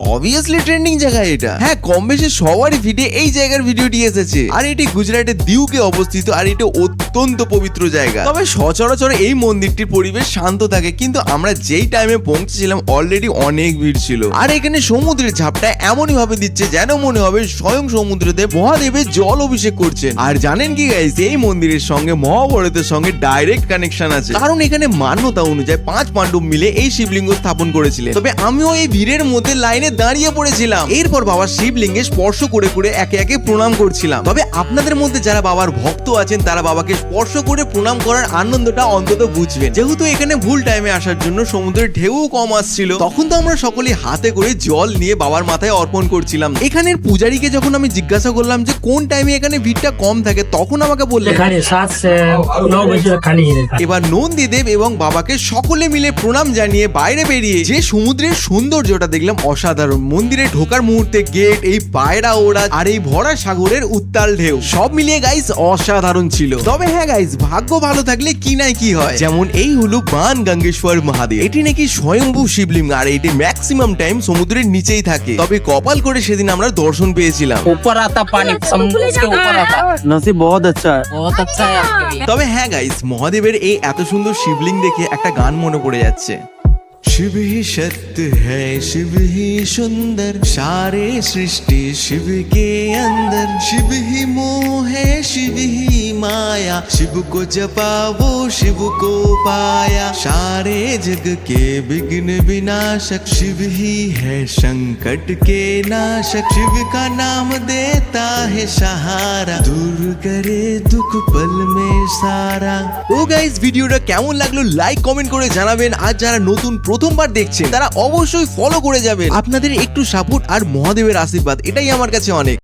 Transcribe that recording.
Obviously trending জায়গা এটা। হ্যাঁ, কম বেশি সবারই ফিডে এই জায়গার ভিডিওটি এসেছে। আর এটি গুজরাটের দিউকে অবস্থিত, আর এটা অত্যন্ত পবিত্র জায়গা। তবে সচরাচর এই মন্দিরটির পরিবেশ শান্ত থাকে, কিন্তু আমরা যেই টাইমে পৌঁছেছিলাম অলরেডি অনেক ভিড় ছিল। আর এখানে সমুদ্রের ঝাপটা এমনই ভাবে দিচ্ছে যেন মনে হবে স্বয়ং সমুদ্রদেব মহাদেবের জল অভিষেক করছেন। আর জানেন কি গাইস, এই মন্দিরের সঙ্গে মহাভারতের সঙ্গে ডাইরেক্ট কানেকশন আছে, কারণ এখানে মান্যতা অনুযায়ী 5 পাণ্ডব মিলে এই শিবলিঙ্গ স্থাপন করেছিলেন। তবে আমিও এই ভিড়ের মধ্যে লাইনে দাঁড়িয়ে পড়েছিলাম। এরপর বাবার শিবলিঙ্গে স্পর্শ করে করে একে একে প্রণাম করছিলাম। তবে আপনাদের মধ্যে যারা বাবার ভক্ত আছেন তারা বাবাকে স্পর্শ করে প্রণাম করার আনন্দটা অন্তত বুঝবেন। যেহেতু এখানে ভুল টাইমে আসার জন্য সমুদ্রের ঢেউ কম আসছিল, তখন তো আমরা সকলেই হাতে করে জল নিয়ে বাবার মাথায় অর্পণ করছিলাম। এখানের পূজারীকে যখন আমি জিজ্ঞাসা করলাম যে কোন টাইমে এখানে ভিড়টা কম থাকে, তখন আমাকে বললেন এখানে 7 से 9 बजे तक खाली ही रहता है। এবার নন্দীদেব এবং বাবাকে সকলে মিলে প্রণাম জানিয়ে বাইরে বেরিয়ে যে সমুদ্রের সৌন্দর্যটা দেখলাম অসাধারণ। মন্দিরে ঢোকার মুহূর্তে গেট, এই পায়রা ওড়া আর এই ভরা সাগরের উত্তাল ঢেউ সব মিলিয়ে গাইস অসাধারণ ছিল। তবে হ্যাঁ গাইস, ভাগ্য ভালো থাকলে কি নাই কি হয়। যেমন এই হলো বান গঙ্গেশ্বর মহাদেব। এটি নাকি স্বয়ংভূ শিবলিঙ্গ, আর এটি ম্যাক্সিমাম টাইম সমুদ্রের নিচেই থাকে। তবে কপাল করে সেদিন আমরা দর্শন পেয়েছিলাম। ऊपर आता पानी समुद्र के ऊपर आता है। नसीब बहुत अच्छा है। बहुत अच्छा है आपके लिए। তবে হ্যাঁ গাইস, মহাদেবের এই এত সুন্দর শিবলিঙ্গ দেখে একটা গান মনে পড়ে যাচ্ছে। शिव ही सत्य है, शिव ही सुंदर, सारे सृष्टि शिव के अंदर। शिव ही मोह है, शिव ही माया, शिव को जपा वो शिव को पाया। सारे जग के विघ्न विनाशक, शिव ही है संकट के नाशक। शिव का नाम देता है सहारा, दूर करे दुख पल में सारा। ও গাইস, ভিডিওটা কেমন লাগলো লাইক কমেন্ট করে জানাবেন। আর যারা নতুন প্রথমবার দেখছেন তারা অবশ্যই ফলো করে যাবেন। আপনাদের একটু সাপোর্ট আর মহাদেবের আশীর্বাদ, এটাই আমার কাছে অনেক।